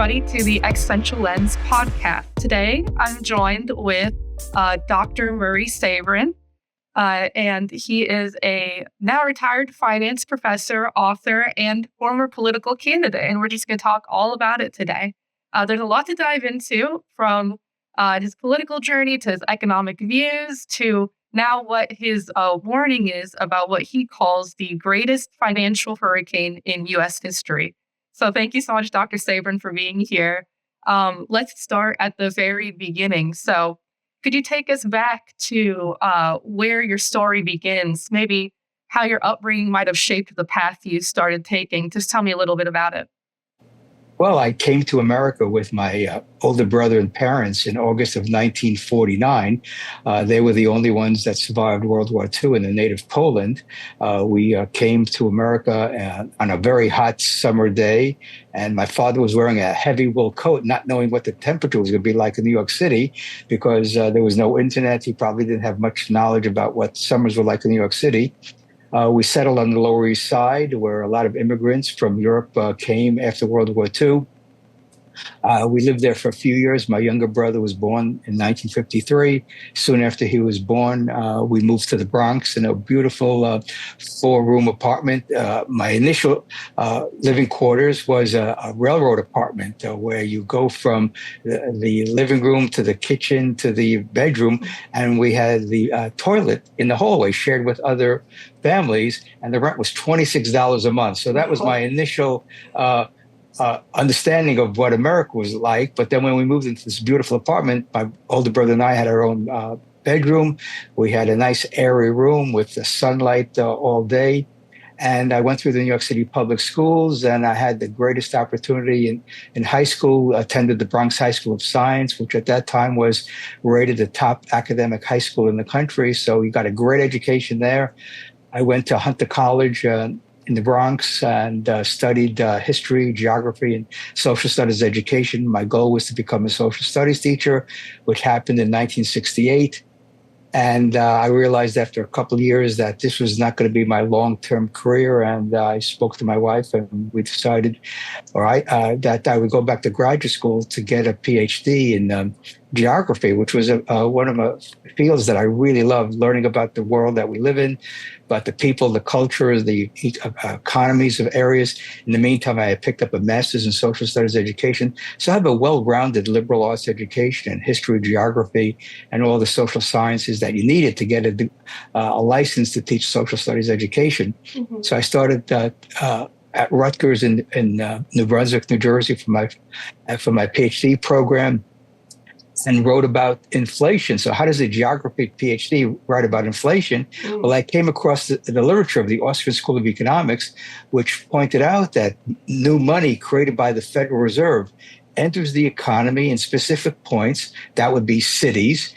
everybody, to the Existential Lens podcast. Today, I'm joined with Dr. Murray Sabrin, and he is a now retired finance professor, author, and former political candidate. And we're just going to talk all about it today. There's a lot to dive into, from his political journey to his economic views to now what his warning is about what he calls the greatest financial hurricane in U.S. history. So thank you so much, Dr. Sabrin, for being here. Let's start at the very beginning. So could you take us back to where your story begins, maybe how your upbringing might have shaped the path you started taking? Just tell me a little bit about it. Well, I came to America with my older brother and parents in August of 1949. They were the only ones that survived World War II in the native Poland. We came to America on a very hot summer day, and my father was wearing a heavy wool coat, not knowing what the temperature was going to be like in New York City, because there was no internet. He probably didn't have much knowledge about what summers were like in New York City. We settled on the Lower East Side, where a lot of immigrants from Europe came after World War II. We lived there for a few years. My younger brother was born in 1953. Soon after he was born, we moved to the Bronx in a beautiful four-room apartment. My initial living quarters was a railroad apartment where you go from the living room to the kitchen to the bedroom, and we had the toilet in the hallway shared with other families, and the rent was $26 a month. So that was my initial understanding of what America was like. But then when we moved into this beautiful apartment, my older brother and I had our own bedroom. We had a nice airy room with the sunlight all day. And I went through the New York City public schools, and I had the greatest opportunity in high school, attended the Bronx High School of Science, which at that time was rated the top academic high school in the country. So we got a great education there. I went to Hunter College in the Bronx and studied history, geography, and social studies education. My goal was to become a social studies teacher, which happened in 1968. And I realized after a couple of years that this was not going to be my long-term career. And I spoke to my wife, and we decided, that I would go back to graduate school to get a PhD in geography, which was one of the fields that I really loved, learning about the world that we live in, about the people, the cultures, the economies of areas. In the meantime, I had picked up a master's in social studies education. So I have a well-rounded liberal arts education in history, geography, and all the social sciences that you needed to get a license to teach social studies education. Mm-hmm. So I started at Rutgers in New Brunswick, New Jersey for my PhD program, and wrote about inflation. So how does a geography PhD write about inflation? Mm. Well, I came across the literature of the Austrian School of Economics, which pointed out that new money created by the Federal Reserve enters the economy in specific points, that would be cities,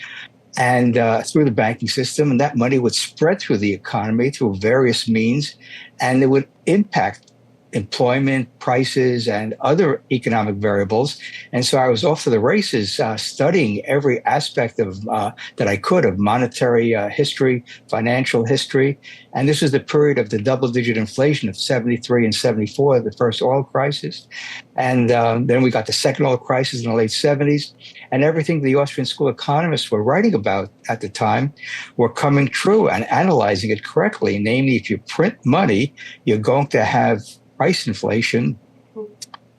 and through the banking system, and that money would spread through the economy through various means, and it would impact employment, prices, and other economic variables. And so I was off to the races, studying every aspect of that I could of monetary history, financial history. And this was the period of the double-digit inflation of 73 and 74, the first oil crisis. And then we got the second oil crisis in the late 70s. And everything the Austrian school economists were writing about at the time were coming true and analyzing it correctly. Namely, if you print money, you're going to have price inflation,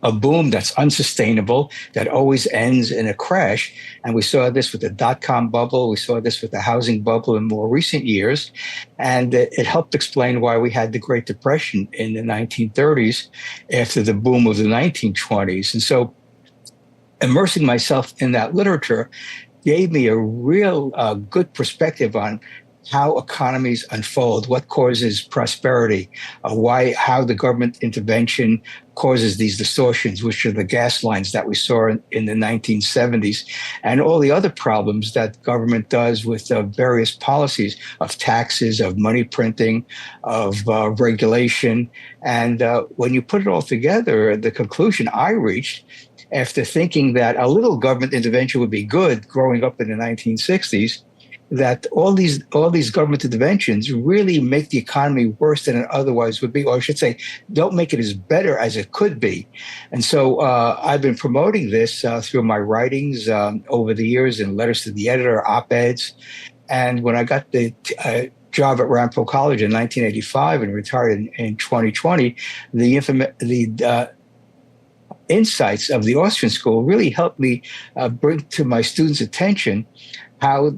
a boom that's unsustainable, that always ends in a crash. And we saw this with the dot-com bubble. We saw this with the housing bubble in more recent years. And it helped explain why we had the Great Depression in the 1930s after the boom of the 1920s. And so immersing myself in that literature gave me a real good perspective on how economies unfold, what causes prosperity, how the government intervention causes these distortions, which are the gas lines that we saw in the 1970s, and all the other problems that government does with various policies of taxes, of money printing, of regulation. And when you put it all together, the conclusion I reached after thinking that a little government intervention would be good growing up in the 1960s, that all these government interventions really make the economy worse than it otherwise would be, or I should say, don't make it as better as it could be. And so I've been promoting this through my writings over the years in letters to the editor, op-eds. And when I got the job at Ramapo College in 1985 and retired in 2020, the insights of the Austrian school really helped me bring to my students' attention how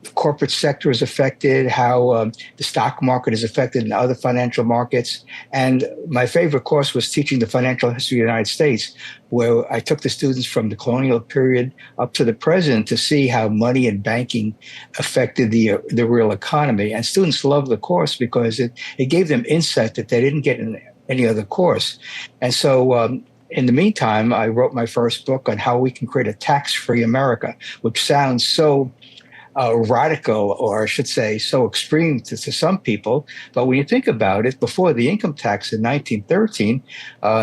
the corporate sector is affected, how the stock market is affected, and other financial markets. And my favorite course was teaching the financial history of the United States, where I took the students from the colonial period up to the present to see how money and banking affected the real economy. And students loved the course because it gave them insight that they didn't get in any other course. And so in the meantime, I wrote my first book on how we can create a tax-free America, which sounds so radical, or I should say, so extreme to some people. But when you think about it, before the income tax in 1913,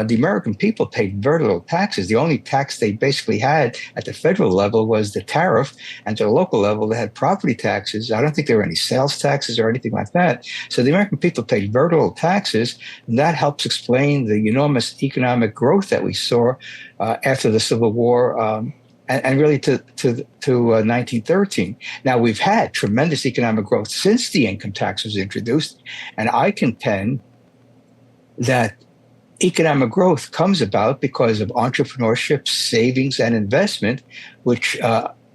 the American people paid very little taxes. The only tax they basically had at the federal level was the tariff, and to the local level, they had property taxes. I don't think there were any sales taxes or anything like that. So the American people paid very little taxes, and that helps explain the enormous economic growth that we saw after the Civil War. And really to 1913. Now, we've had tremendous economic growth since the income tax was introduced, and I contend that economic growth comes about because of entrepreneurship, savings, and investment, which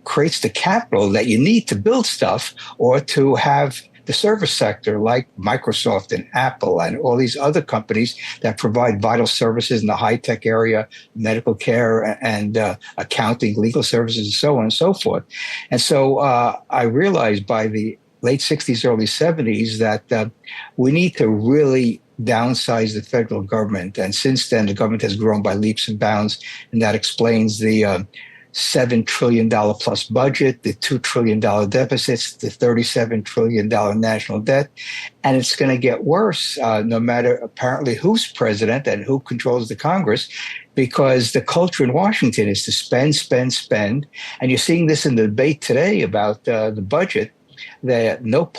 creates the capital that you need to build stuff or to have the service sector like Microsoft and Apple and all these other companies that provide vital services in the high-tech area, medical care and accounting, legal services, and so on and so forth. And so I realized by the late 60s, early 70s that we need to really downsize the federal government. And since then, the government has grown by leaps and bounds, and that explains the $7 trillion plus budget, the $2 trillion deficits, the $37 trillion national debt. And it's going to get worse no matter apparently who's president and who controls the Congress, because the culture in Washington is to spend, spend, spend. And you're seeing this in the debate today about the budget, that no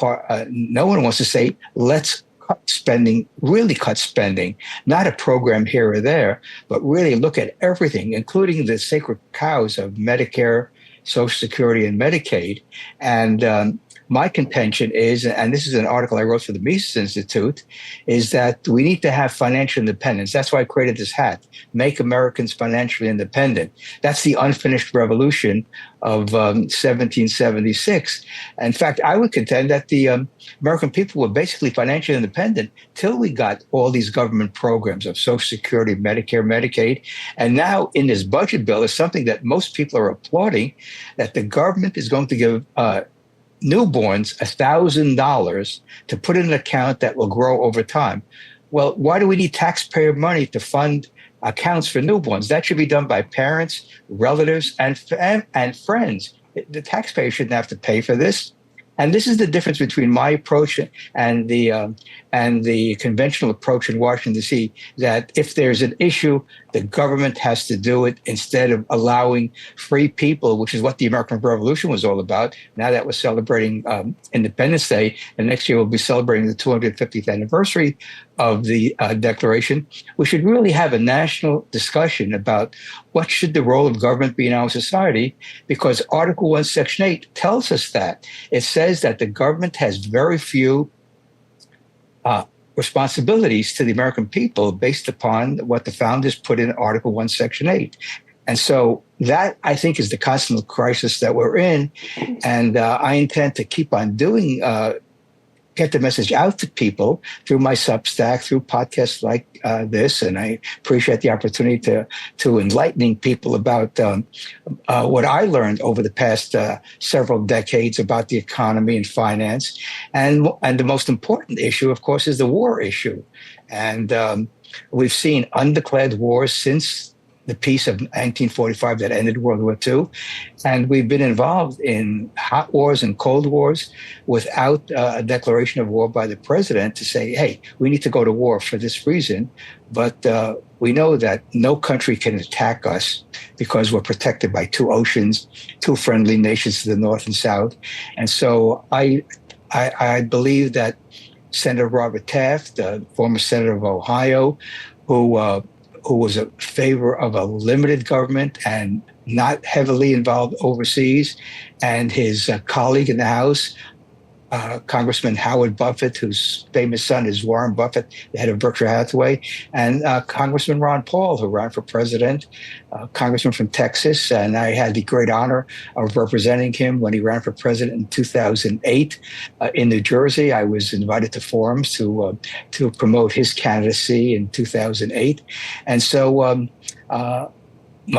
one wants to say, let's cut spending, really cut spending, not a program here or there, but really look at everything, including the sacred cows of Medicare, Social Security, and Medicaid. And my contention is, and this is an article I wrote for the Mises Institute, is that we need to have financial independence. That's why I created this hat, Make Americans Financially Independent. That's the unfinished revolution of 1776. In fact, I would contend that the American people were basically financially independent till we got all these government programs of Social Security, Medicare, Medicaid. And now in this budget bill is something that most people are applauding, that the government is going to give newborns $1,000 to put in an account that will grow over time. Well, why do we need taxpayer money to fund accounts for newborns? That should be done by parents, relatives, and friends. The taxpayer shouldn't have to pay for this. And this is the difference between my approach and the conventional approach in Washington, D.C., that if there's an issue, the government has to do it instead of allowing free people, which is what the American Revolution was all about. Now that we're celebrating Independence Day, and next year we'll be celebrating the 250th anniversary of the Declaration, we should really have a national discussion about what should the role of government be in our society, because Article 1, Section 8 tells us that. It says that the government has very few responsibilities to the American people based upon what the founders put in Article 1, Section 8. And so that, I think, is the constant crisis that we're in. And I intend to keep on doing get the message out to people through my Substack, through podcasts like this. And I appreciate the opportunity to enlightening people about what I learned over the past several decades about the economy and finance. And the most important issue, of course, is the war issue. And we've seen undeclared wars since the peace of 1945 that ended World War II. And we've been involved in hot wars and cold wars without a declaration of war by the president to say, hey, we need to go to war for this reason. But we know that no country can attack us because we're protected by two oceans, two friendly nations to the north and south. And so I believe that Senator Robert Taft, the former senator of Ohio, who was a favor of a limited government and not heavily involved overseas, and his colleague in the House, Congressman Howard Buffett, whose famous son is Warren Buffett, the head of Berkshire Hathaway, and Congressman Ron Paul, who ran for president, congressman from Texas. And I had the great honor of representing him when he ran for president in 2008 in New Jersey. I was invited to forums to promote his candidacy in 2008. And so on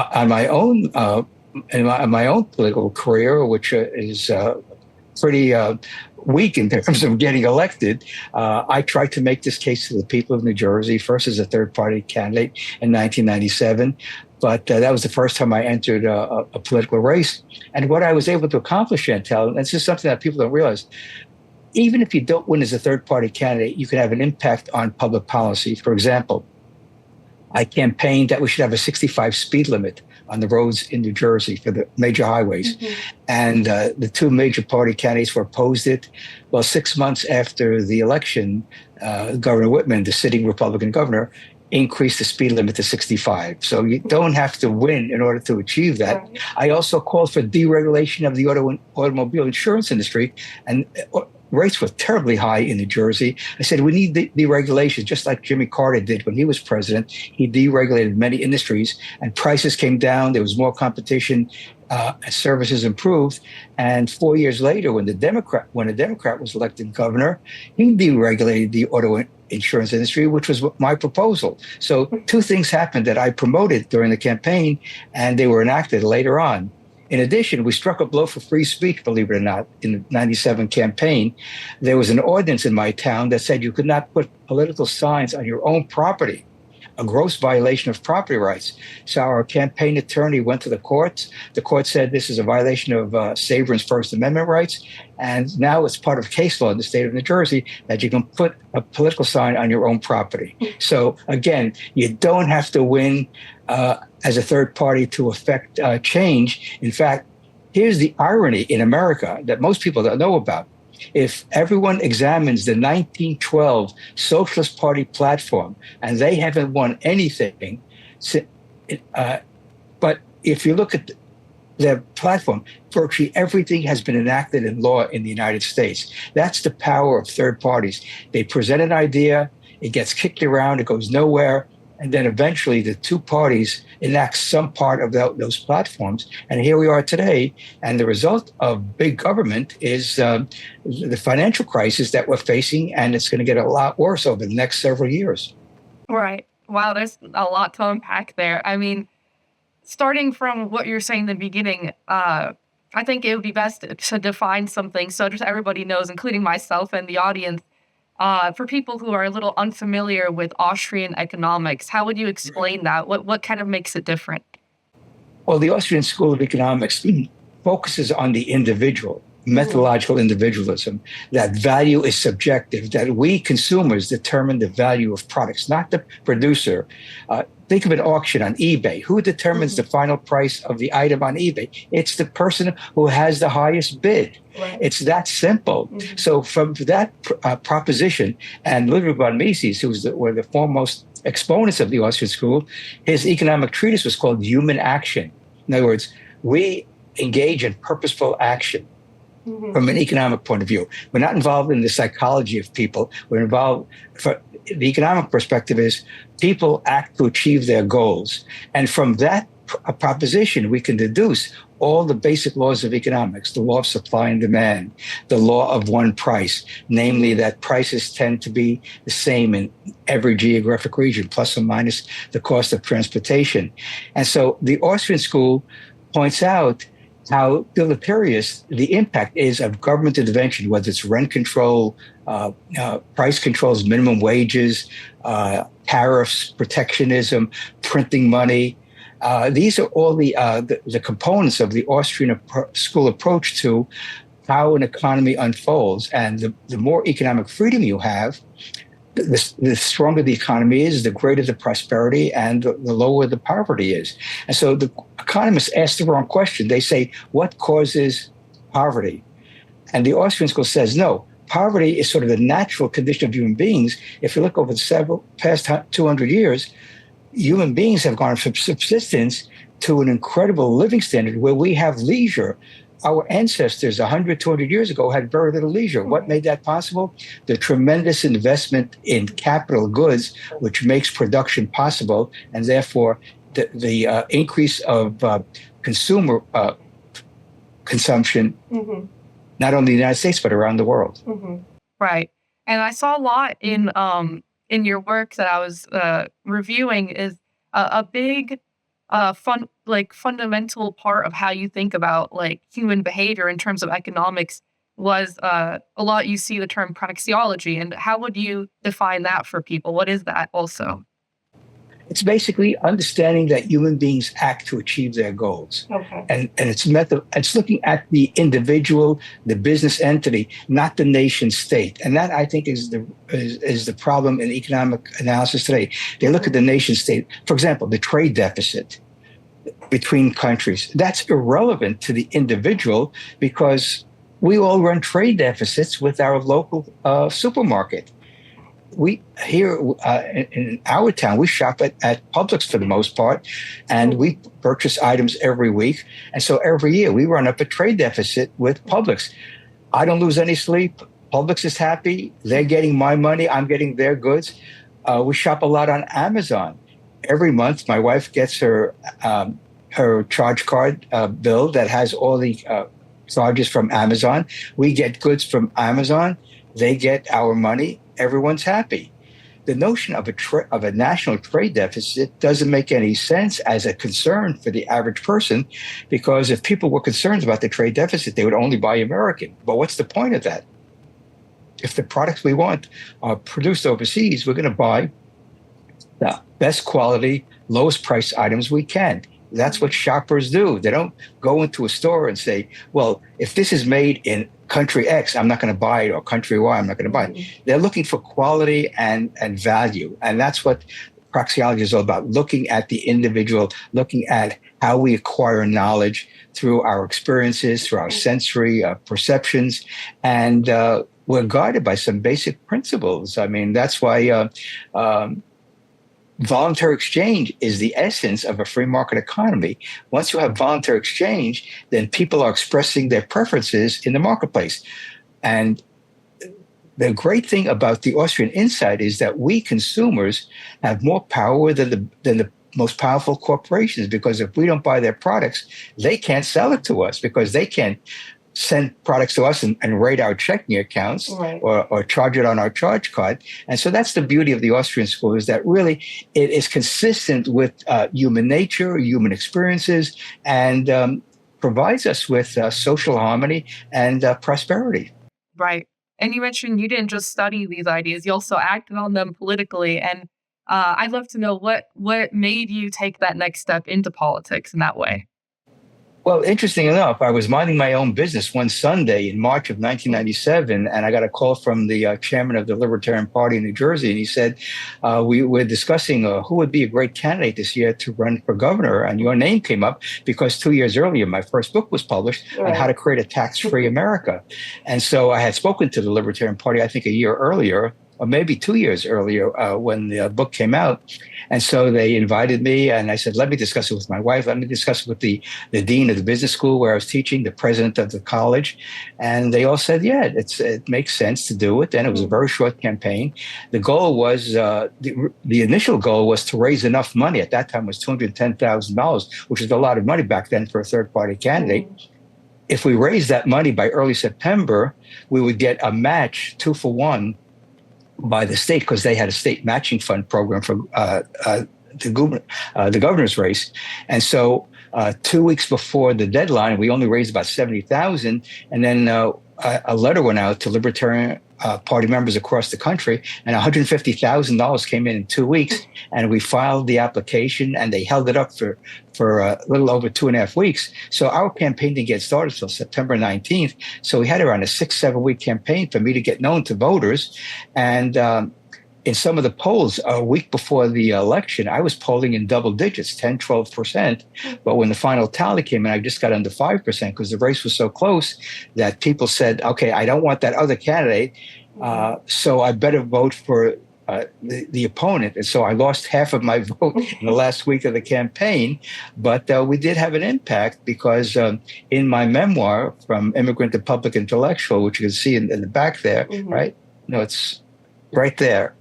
my own in my own political career, which is pretty weak in terms of getting elected, I tried to make this case to the people of New Jersey, first as a third-party candidate in 1997. But that was the first time I entered a political race. And what I was able to accomplish, Chantal, and this is something that people don't realize, even if you don't win as a third-party candidate, you can have an impact on public policy. For example, I campaigned that we should have a 65 speed limit on the roads in New Jersey for the major highways. Mm-hmm. And the two major party candidates were opposed it. Well, 6 months after the election, Governor Whitman, the sitting Republican governor, increased the speed limit to 65. So you don't have to win in order to achieve that. Right. I also called for deregulation of the automobile insurance industry, and rates were terribly high in New Jersey. I said, we need deregulation, just like Jimmy Carter did when he was president. He deregulated many industries and prices came down. There was more competition. Services improved. And 4 years later, when a Democrat was elected governor, he deregulated the auto insurance industry, which was my proposal. So two things happened that I promoted during the campaign, and they were enacted later on. In addition, we struck a blow for free speech, believe it or not, in the 97 campaign. There was an ordinance in my town that said you could not put political signs on your own property, a gross violation of property rights. So our campaign attorney went to the courts. The court said this is a violation of Sabrin's First Amendment rights. And now it's part of case law in the state of New Jersey that you can put a political sign on your own property. So again, you don't have to win as a third party to affect change. In fact, here's the irony in America that most people don't know about. If everyone examines the 1912 Socialist Party platform, and they haven't won anything, but if you look at their platform, virtually everything has been enacted in law in the United States. That's the power of third parties. They present an idea, it gets kicked around, it goes nowhere, and then eventually the two parties enact some part of those platforms. And here we are today. And the result of big government is the financial crisis that we're facing, and it's going to get a lot worse over the next several years. Right. Wow, there's a lot to unpack there. I mean, starting from what you're saying in the beginning, I think it would be best to define something so just everybody knows, including myself and the audience. For people who are a little unfamiliar with Austrian economics, how would you explain that? What kind of makes it different? Well, the Austrian School of Economics focuses on the individual, methodological individualism, that value is subjective, that we consumers determine the value of products, not the producer. Think of an auction on eBay. Who determines the final price of the item on eBay? It's the person who has the highest bid. Right. It's that simple. Mm-hmm. So from that proposition, and Ludwig von Mises, who was one of the foremost exponents of the Austrian school, his economic treatise was called Human Action. In other words, we engage in purposeful action. Mm-hmm. From an economic point of view. We're not involved in the psychology of people. We're involved, for the economic perspective is people act to achieve their goals. And from that proposition, we can deduce all the basic laws of economics, the law of supply and demand, the law of one price, namely that prices tend to be the same in every geographic region, plus or minus the cost of transportation. And so the Austrian school points out how deleterious the impact is of government intervention, whether it's rent control, price controls, minimum wages, tariffs, protectionism, printing money. These are all the components of the Austrian school approach to how an economy unfolds. And the more economic freedom you have, the stronger the economy is, the greater the prosperity, and the lower the poverty is. And so the economists ask the wrong question. They say, what causes poverty? And the Austrian school says, no, poverty is sort of the natural condition of human beings. If you look over the past 200 years, human beings have gone from subsistence to an incredible living standard where we have leisure. Our ancestors 100, 200 years ago had very little leisure. What made that possible? The tremendous investment in capital goods, which makes production possible, and therefore the increase of consumer consumption, not only in the United States, but around the world. Right. And I saw a lot in your work that I was reviewing is a big fundamental part of how you think about like human behavior in terms of economics was a lot. You see the term praxeology, and how would you define that for people? What is that also? It's basically understanding that human beings act to achieve their goals. And it's it's looking at the individual, the business entity, not the nation state. And that, I think, is the problem in economic analysis today. They look at the nation state. For example, the trade deficit between countries. That's irrelevant to the individual because we all run trade deficits with our local supermarket. We here in our town, we shop at Publix for the most part, and we purchase items every week. And so every year we run up a trade deficit with Publix. I don't lose any sleep. Publix is happy. They're getting my money. I'm getting their goods. We shop a lot on Amazon. Every month, my wife gets her charge card bill that has all the charges from Amazon. We get goods from Amazon. They get our money. Everyone's happy. The notion of a national trade deficit doesn't make any sense as a concern for the average person, because if people were concerned about the trade deficit, they would only buy American. But what's the point of that? If the products we want are produced overseas, we're going to buy the best quality, lowest price items we can. That's what shoppers do. They don't go into a store and say, well, if this is made in country X, I'm not going to buy it, or country Y, I'm not going to buy it. They're looking for quality and value. And that's what praxeology is all about, looking at the individual, looking at how we acquire knowledge through our experiences, through our sensory perceptions. And we're guided by some basic principles. I mean, that's why voluntary exchange is the essence of a free market economy. Once you have voluntary exchange, then people are expressing their preferences in the marketplace. And the great thing about the Austrian insight is that we consumers have more power than the most powerful corporations, because if we don't buy their products, they can't sell it to us because they can't send products to us and rate our checking accounts, right, or charge it on our charge card. And so that's the beauty of the Austrian school, is that really it is consistent with human nature, human experiences, and provides us with social harmony and prosperity. Right. And you mentioned you didn't just study these ideas, you also acted on them politically. And I'd love to know what made you take that next step into politics in that way. Well, interesting enough, I was minding my own business one Sunday in March of 1997, and I got a call from the chairman of the Libertarian Party in New Jersey, and he said, we were discussing who would be a great candidate this year to run for governor, and your name came up because 2 years earlier, my first book was published on how to create a tax-free America. And so I had spoken to the Libertarian Party, I think a year earlier, or maybe 2 years earlier when the book came out. And so they invited me, and I said, let me discuss it with my wife. Let me discuss it with the dean of the business school where I was teaching, the president of the college. And they all said, yeah, it makes sense to do it. And it was a very short campaign. The goal was, the initial goal was to raise enough money. At that time it was $210,000, which is a lot of money back then for a third-party candidate. If we raised that money by early September, we would get a match 2-for-1 by the state, because they had a state matching fund program for the governor's race. And so 2 weeks before the deadline, we only raised about 70,000, and then a letter went out to Libertarian Party members across the country, and $150,000 came in 2 weeks, and we filed the application, and they held it up for a little over 2.5 weeks. So our campaign didn't get started until September 19th. So we had around a 6-7 week campaign for me to get known to voters, and in some of the polls a week before the election, I was polling in double digits, 10, 12%. But when the final tally came in, I just got under 5% because the race was so close that people said, okay, I don't want that other candidate, so I better vote for the opponent. And so I lost half of my vote in the last week of the campaign. But we did have an impact because in my memoir, From Immigrant to Public Intellectual, which you can see in the back there, right? No, it's right there.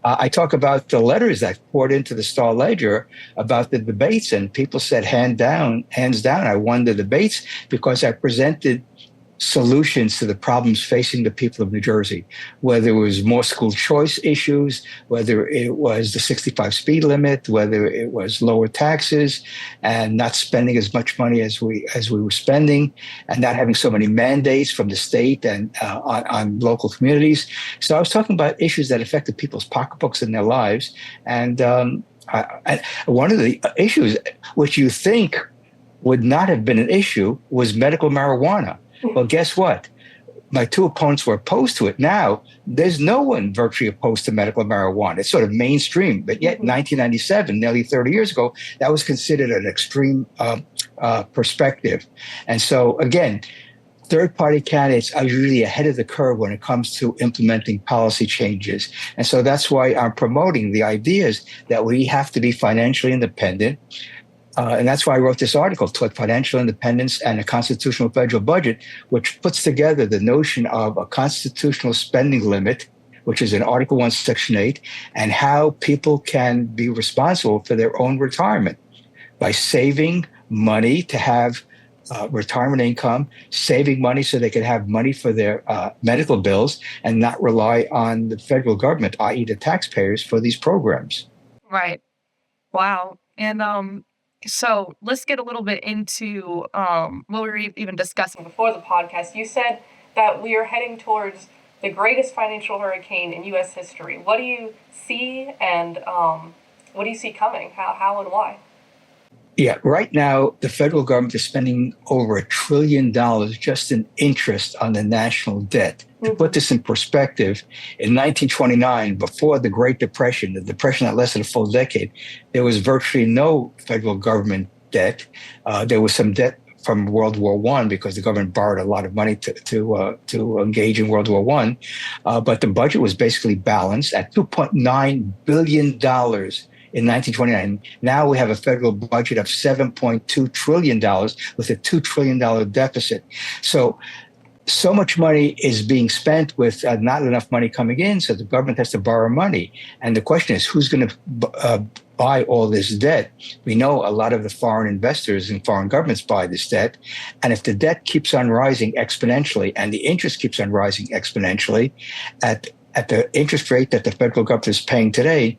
I talk about the letters that poured into the Star Ledger about the debates, and people said, hands down, I won the debates because I presented solutions to the problems facing the people of New Jersey, whether it was more school choice issues, whether it was the 65 speed limit, whether it was lower taxes and not spending as much money as we were spending, and not having so many mandates from the state and on local communities. So I was talking about issues that affected people's pocketbooks in their lives. And one of the issues which you think would not have been an issue was medical marijuana. Well, guess what? My two opponents were opposed to it. Now, there's no one virtually opposed to medical marijuana. It's sort of mainstream. But yet, in 1997, nearly 30 years ago, that was considered an extreme perspective. And so, again, third-party candidates are usually ahead of the curve when it comes to implementing policy changes. And so that's why I'm promoting the ideas that we have to be financially independent. And that's why I wrote this article, Toward Financial Independence and a Constitutional Federal Budget, which puts together the notion of a constitutional spending limit, which is in Article 1, Section 8, and how people can be responsible for their own retirement by saving money to have retirement income, saving money so they can have money for their medical bills and not rely on the federal government, i.e. the taxpayers, for these programs. Right. Wow. And so let's get a little bit into what we were even discussing before the podcast. You said that we are heading towards the greatest financial hurricane in U.S. history. What do you see, and what do you see coming? How and why? Yeah, right now, the federal government is spending over $1 trillion just in interest on the national debt. To put this in perspective, in 1929, before the Great Depression, the depression that lasted a full decade, there was virtually no federal government debt. There was some debt from World War I because the government borrowed a lot of money to engage in World War I. But the budget was basically balanced at $2.9 billion in 1929. Now we have a federal budget of $7.2 trillion with a $2 trillion deficit. So much money is being spent with not enough money coming in, so the government has to borrow money. And the question is, who's going to buy all this debt? We know a lot of the foreign investors and foreign governments buy this debt. And if the debt keeps on rising exponentially and the interest keeps on rising exponentially at the interest rate that the federal government is paying today,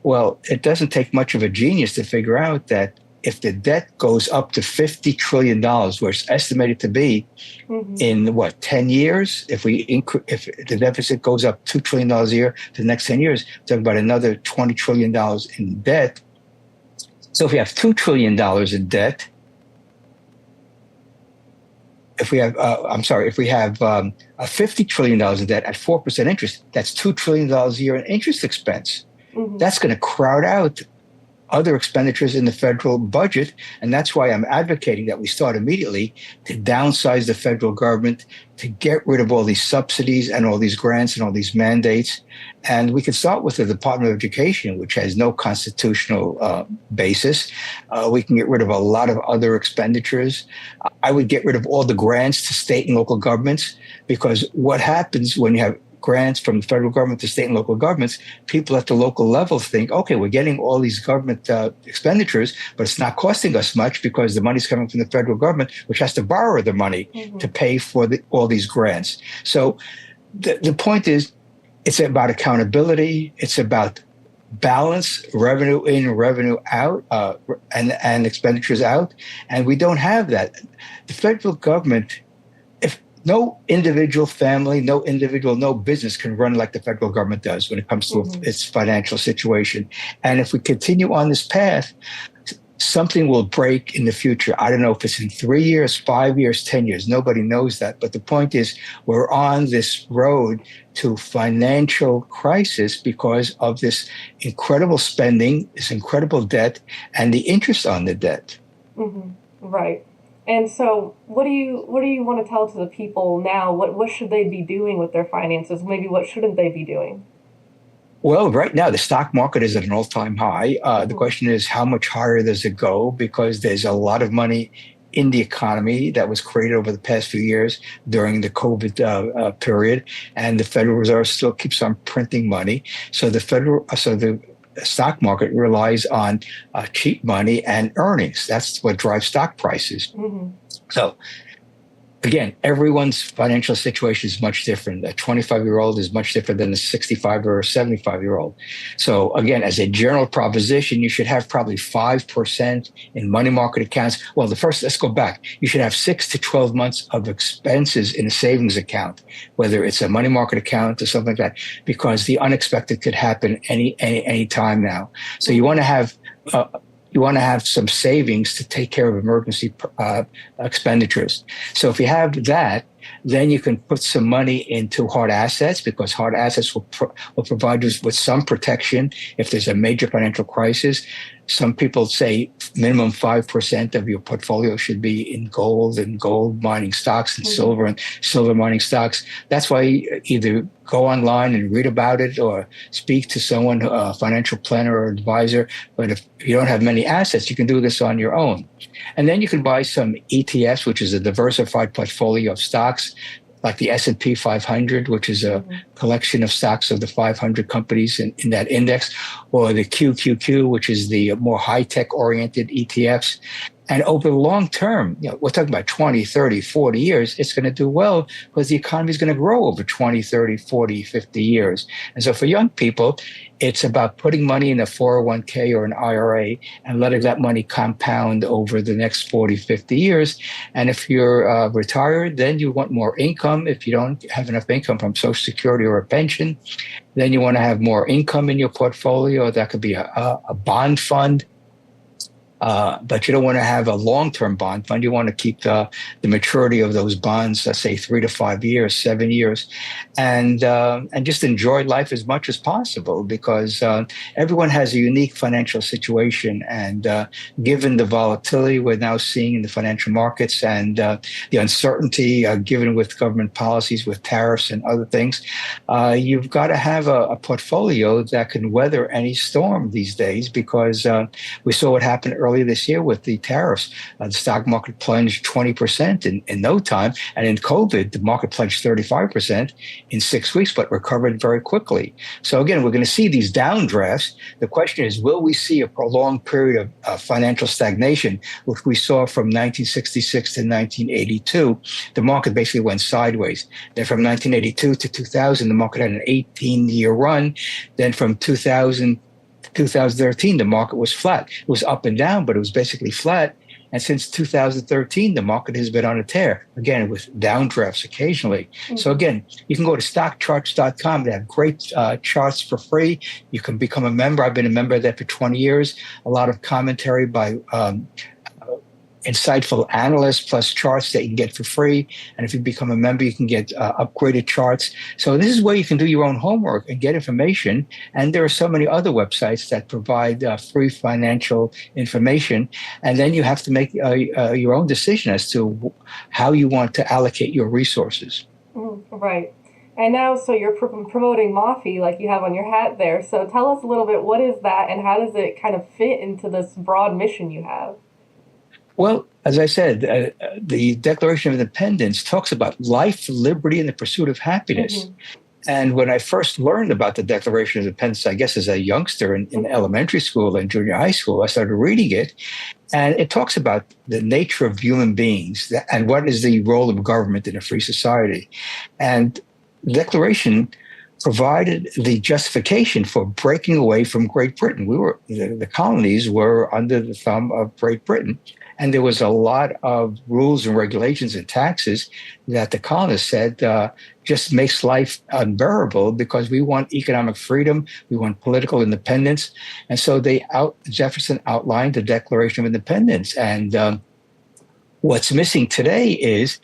well, it doesn't take much of a genius to figure out that if the debt goes up to $50 trillion, where it's estimated to be in 10 years, if the deficit goes up $2 trillion a year for the next 10 years, we're talking about another $20 trillion in debt. So if we have $2 trillion in debt, if we have $50 trillion in debt at 4% interest, that's $2 trillion a year in interest expense. That's going to crowd out other expenditures in the federal budget. And that's why I'm advocating that we start immediately to downsize the federal government, to get rid of all these subsidies and all these grants and all these mandates. And we could start with the Department of Education, which has no constitutional basis. We can get rid of a lot of other expenditures. I would get rid of all the grants to state and local governments, because what happens when you have grants from the federal government to state and local governments, people at the local level think, okay, we're getting all these government expenditures, but it's not costing us much because the money's coming from the federal government, which has to borrow the money to pay for all these grants. So the point is, it's about accountability. It's about balance revenue in, revenue out, and expenditures out. And we don't have that. The federal government, if no individual family, no business can run like the federal government does when it comes to its financial situation. And if we continue on this path, something will break in the future. I don't know if it's in 3 years, 5 years, 10 years. Nobody knows that. But the point is, we're on this road to financial crisis because of this incredible spending, this incredible debt, and the interest on the debt. Right. And so what do you want to tell to the people now? What should they be doing with their finances? Maybe what shouldn't they be doing? Well, right now the stock market is at an all-time high. The question is, how much higher does it go? Because there's a lot of money in the economy that was created over the past few years during the COVID period, and the Federal Reserve still keeps on printing money. So the stock market relies on cheap money and earnings. That's what drives stock prices. So again, everyone's financial situation is much different. A 25-year-old is much different than a 65 or a 75-year-old. So again, as a general proposition, you should have probably 5% in money market accounts. Well, let's go back. You should have 6 to 12 months of expenses in a savings account, whether it's a money market account or something like that, because the unexpected could happen any time now. So you want to have some savings to take care of emergency expenditures. So if you have that, then you can put some money into hard assets, because hard assets will provide you with some protection if there's a major financial crisis. Some people say minimum 5% of your portfolio should be in gold and gold mining stocks and silver mining stocks. That's why you either go online and read about it or speak to someone, a financial planner or advisor. But if you don't have many assets, you can do this on your own. And then you can buy some ETFs, which is a diversified portfolio of stocks, like the S&P 500, which is a collection of stocks of the 500 companies in that index, or the QQQ, which is the more high-tech oriented ETFs. And over the long term, we're talking about 20, 30, 40 years, it's going to do well because the economy is going to grow over 20, 30, 40, 50 years. And so for young people, it's about putting money in a 401k or an IRA and letting that money compound over the next 40, 50 years. And if you're retired, then you want more income. If you don't have enough income from Social Security or a pension, then you want to have more income in your portfolio. That could be a bond fund. But you don't want to have a long-term bond fund. You want to keep the maturity of those bonds, let's say 3 to 5 years, 7 years, and just enjoy life as much as possible, because everyone has a unique financial situation. And given the volatility we're now seeing in the financial markets and the uncertainty given with government policies, with tariffs and other things, you've got to have a portfolio that can weather any storm these days, because we saw what happened earlier this year with the tariffs. The stock market plunged 20% in no time. And in COVID, the market plunged 35% in 6 weeks, but recovered very quickly. So again, we're going to see these downdrafts. The question is, will we see a prolonged period of financial stagnation, which we saw from 1966 to 1982? The market basically went sideways. Then from 1982 to 2000, the market had an 18-year run. Then from 2013, the market was flat. It was up and down, but it was basically flat. And since 2013, the market has been on a tear, again, with downdrafts occasionally. So again, you can go to stockcharts.com. They have great charts for free. You can become a member. I've been a member of that for 20 years. A lot of commentary by insightful analysts, plus charts that you can get for free. And if you become a member, you can get upgraded charts. So this is where you can do your own homework and get information. And there are so many other websites that provide free financial information. And then you have to make your own decision as to how you want to allocate your resources. Right. And now, so you're promoting Moffy, like you have on your hat there. So tell us a little bit, what is that and how does it kind of fit into this broad mission you have? Well, as I said, the Declaration of Independence talks about life, liberty, and the pursuit of happiness. And when I first learned about the Declaration of Independence, I guess as a youngster in elementary school and junior high school, I started reading it. And it talks about the nature of human beings and what is the role of government in a free society. And the Declaration provided the justification for breaking away from Great Britain. The colonies were under the thumb of Great Britain, and there was a lot of rules and regulations and taxes that the colonists said just makes life unbearable because we want economic freedom, we want political independence, and so Jefferson outlined the Declaration of Independence. And what's missing today is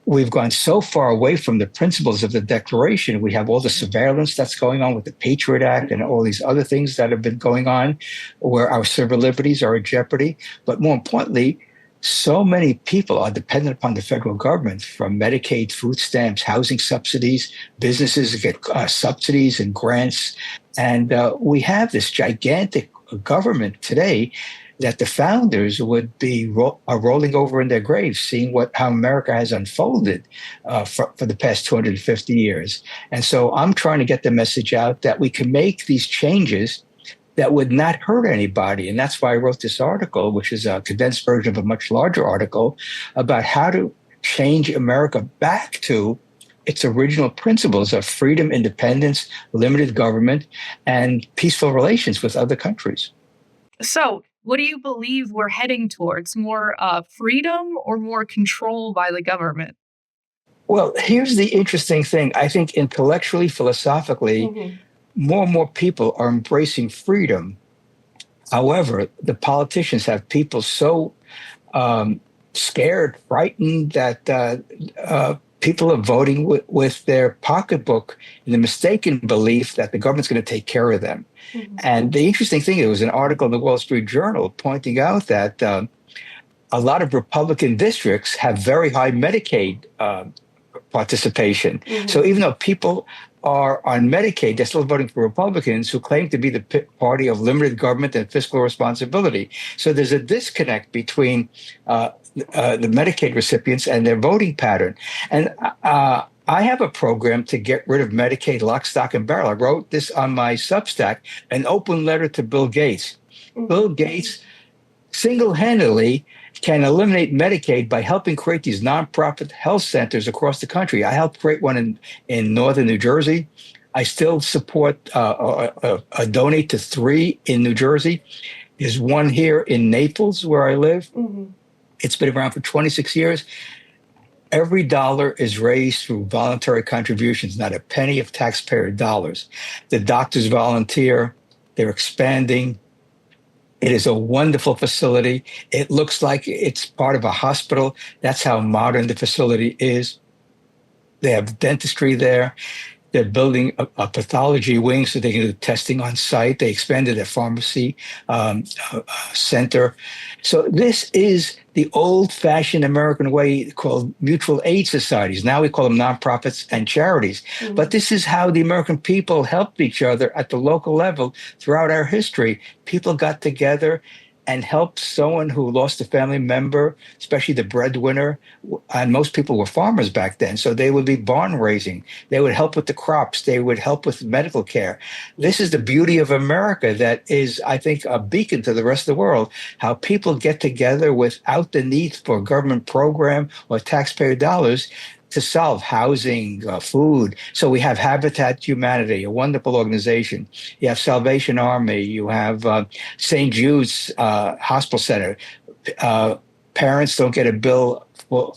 we've gone so far away from the principles of the Declaration. We have all the surveillance that's going on with the Patriot Act and all these other things that have been going on where our civil liberties are at jeopardy. But more importantly, so many people are dependent upon the federal government, from Medicaid, food stamps, housing subsidies. Businesses get subsidies and grants. And we have this gigantic government today that the founders would be rolling over in their graves, seeing how America has unfolded for the past 250 years. And so I'm trying to get the message out that we can make these changes that would not hurt anybody. And that's why I wrote this article, which is a condensed version of a much larger article about how to change America back to its original principles of freedom, independence, limited government, and peaceful relations with other countries. So, what do you believe we're heading towards? More freedom or more control by the government? Well, here's the interesting thing. I think intellectually, philosophically, more and more people are embracing freedom. However, the politicians have people so scared, frightened that people are voting with their pocketbook in the mistaken belief that the government's going to take care of them. And the interesting thing, there was an article in the Wall Street Journal pointing out that a lot of Republican districts have very high Medicaid participation. So even though people are on Medicaid, they're still voting for Republicans who claim to be the party of limited government and fiscal responsibility. So there's a disconnect between the Medicaid recipients and their voting pattern. And I have a program to get rid of Medicaid lock, stock, and barrel. I wrote this on my Substack, an open letter to Bill Gates. Bill Gates single-handedly can eliminate Medicaid by helping create these nonprofit health centers across the country. I helped create one in northern New Jersey. I still support donate to 3 in New Jersey. There's one here in Naples where I live. It's been around for 26 years. Every dollar is raised through voluntary contributions, not a penny of taxpayer dollars. The doctors volunteer. They're expanding. It is a wonderful facility. It looks like it's part of a hospital. That's how modern the facility is. They have dentistry there. They're building a pathology wing so they can do testing on site. They expanded their pharmacy center. So this is the old-fashioned American way called mutual aid societies. Now we call them nonprofits and charities. But this is how the American people helped each other at the local level throughout our history. People got together and helped someone who lost a family member, especially the breadwinner. And most people were farmers back then, so they would be barn raising. They would help with the crops. They would help with medical care. This is the beauty of America that is, I think, a beacon to the rest of the world, how people get together without the need for a government program or taxpayer dollars to solve housing, food. So we have Habitat Humanity, a wonderful organization. You have Salvation Army. You have St. Jude's Hospital Center. Parents don't get a bill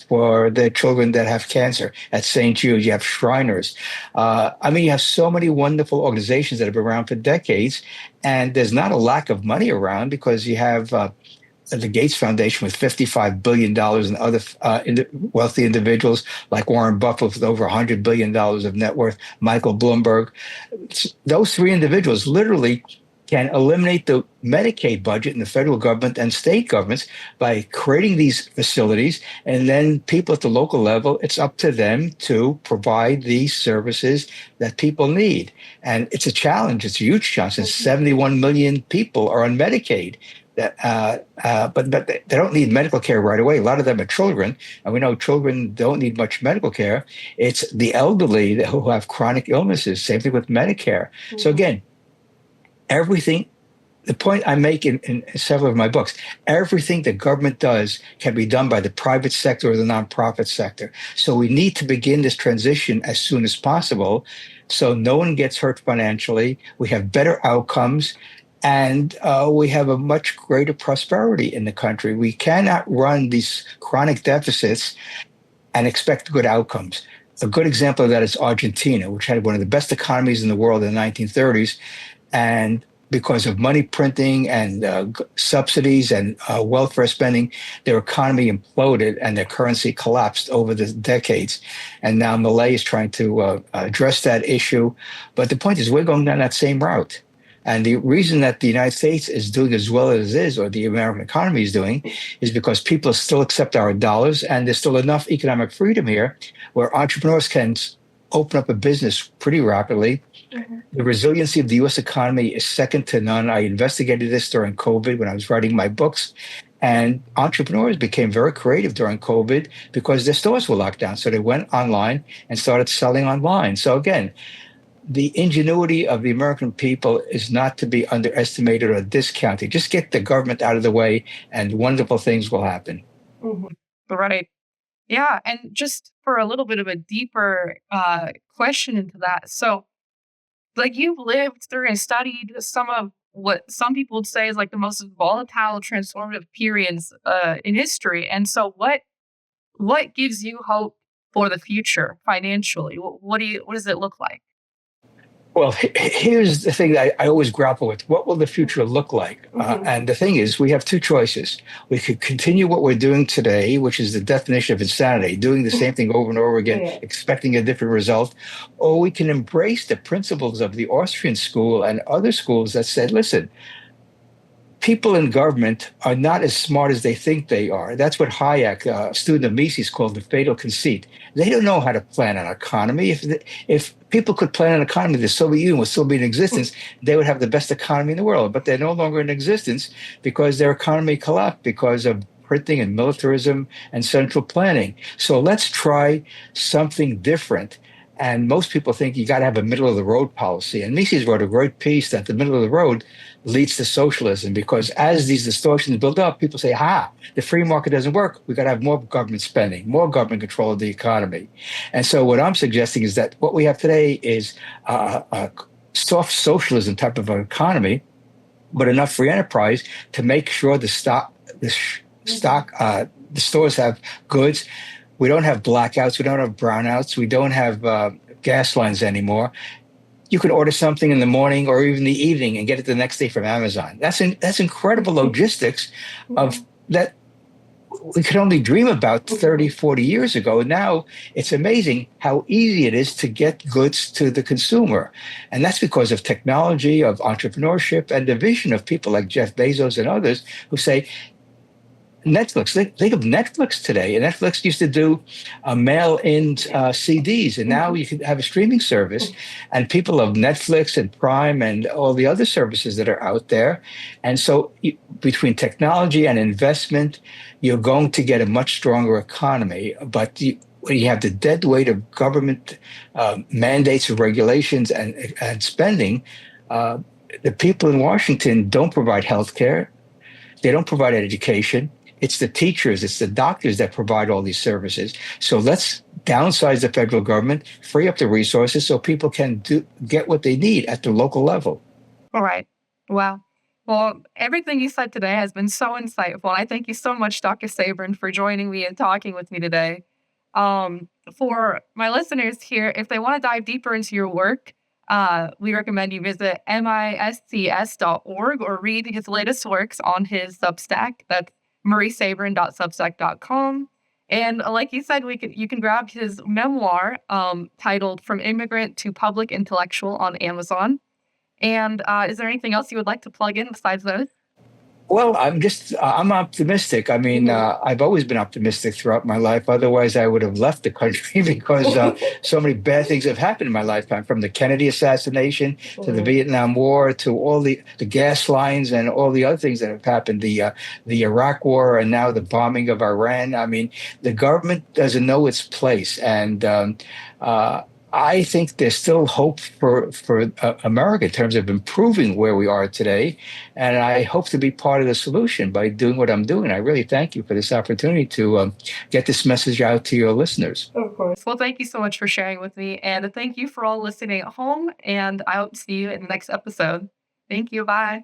for their children that have cancer at St. Jude. You have Shriners. You have so many wonderful organizations that have been around for decades, and there's not a lack of money around because you have the Gates Foundation with $55 billion and other wealthy individuals like Warren Buffett with over $100 billion of net worth, Michael Bloomberg. Those 3 individuals literally can eliminate the Medicaid budget in the federal government and state governments by creating these facilities. And then people at the local level, it's up to them to provide these services that people need. And it's a challenge. It's a huge challenge. And 71 million people are on Medicaid. But they don't need medical care right away. A lot of them are children, and we know children don't need much medical care. It's the elderly who have chronic illnesses. Same thing with Medicare. So again, everything, the point I make in several of my books, everything the government does can be done by the private sector or the nonprofit sector. So we need to begin this transition as soon as possible. So no one gets hurt financially. We have better outcomes. And we have a much greater prosperity in the country. We cannot run these chronic deficits and expect good outcomes. A good example of that is Argentina, which had one of the best economies in the world in the 1930s. And because of money printing and subsidies and welfare spending, their economy imploded and their currency collapsed over the decades. And now Malay is trying to address that issue. But the point is, we're going down that same route. And the reason that the United States is doing as well as it is, or the American economy is doing, is because people still accept our dollars, and there's still enough economic freedom here where entrepreneurs can open up a business pretty rapidly. Mm-hmm. The resiliency of the U.S. economy is second to none. I investigated this during COVID when I was writing my books, and entrepreneurs became very creative during COVID because their stores were locked down. So they went online and started selling online. So again, the ingenuity of the American people is not to be underestimated or discounted. Just get the government out of the way and wonderful things will happen. Mm-hmm. Right. Yeah. And just for a little bit of a deeper question into that. So, like, you've lived through and studied some of what some people would say is like the most volatile, transformative periods in history. And so what gives you hope for the future financially? What does it look like? Well, here's the thing that I always grapple with. What will the future look like? Mm-hmm. And the thing is, we have two choices. We could continue what we're doing today, which is the definition of insanity, doing the same thing over and over again, expecting a different result. Or we can embrace the principles of the Austrian school and other schools that said, listen, people in government are not as smart as they think they are. That's what Hayek, a student of Mises, called the fatal conceit. They don't know how to plan an economy. If people could plan an economy, the Soviet Union would still be in existence, they would have the best economy in the world. But they're no longer in existence because their economy collapsed because of printing and militarism and central planning. So let's try something different. And most people think you got to have a middle of the road policy. And Mises wrote a great piece that the middle of the road leads to socialism, because as these distortions build up, people say, the free market doesn't work. We got to have more government spending, more government control of the economy. And so what I'm suggesting is that what we have today is a soft socialism type of an economy, but enough free enterprise to make sure the stores have goods. We don't have blackouts. We don't have brownouts. We don't have gas lines anymore. You can order something in the morning or even the evening and get it the next day from Amazon. That's incredible logistics of that we could only dream about 30, 40 years ago. Now it's amazing how easy it is to get goods to the consumer. And that's because of technology, of entrepreneurship, and the vision of people like Jeff Bezos and others who say, Netflix. Think of Netflix today. And Netflix used to do mail-in CDs, and now you can have a streaming service. And people love Netflix and Prime and all the other services that are out there. And so, between technology and investment, you're going to get a much stronger economy. But when you have the dead weight of government mandates of regulations and spending, the people in Washington don't provide health care. They don't provide education. It's the teachers, it's the doctors that provide all these services. So let's downsize the federal government, free up the resources so people can get what they need at the local level. All right. Wow. Well, everything you said today has been so insightful. I thank you so much, Dr. Sabrin, for joining me and talking with me today. For my listeners here, if they want to dive deeper into your work, we recommend you visit miscs.org or read his latest works on his Substack. That's mariesabrin.substack.com. And like you said, you can grab his memoir titled From Immigrant to Public Intellectual on Amazon. And is there anything else you would like to plug in besides those? Well, I'm optimistic. I mean, I've always been optimistic throughout my life. Otherwise, I would have left the country because so many bad things have happened in my lifetime, from the Kennedy assassination to the Vietnam War to all the gas lines and all the other things that have happened, the Iraq War and now the bombing of Iran. I mean, the government doesn't know its place. And I think there's still hope for America in terms of improving where we are today, and I hope to be part of the solution by doing what I'm doing. I really thank you for this opportunity to get this message out to your listeners. Of course. Well, thank you so much for sharing with me. And thank you for all listening at home. And I hope to see you in the next episode. Thank you. Bye.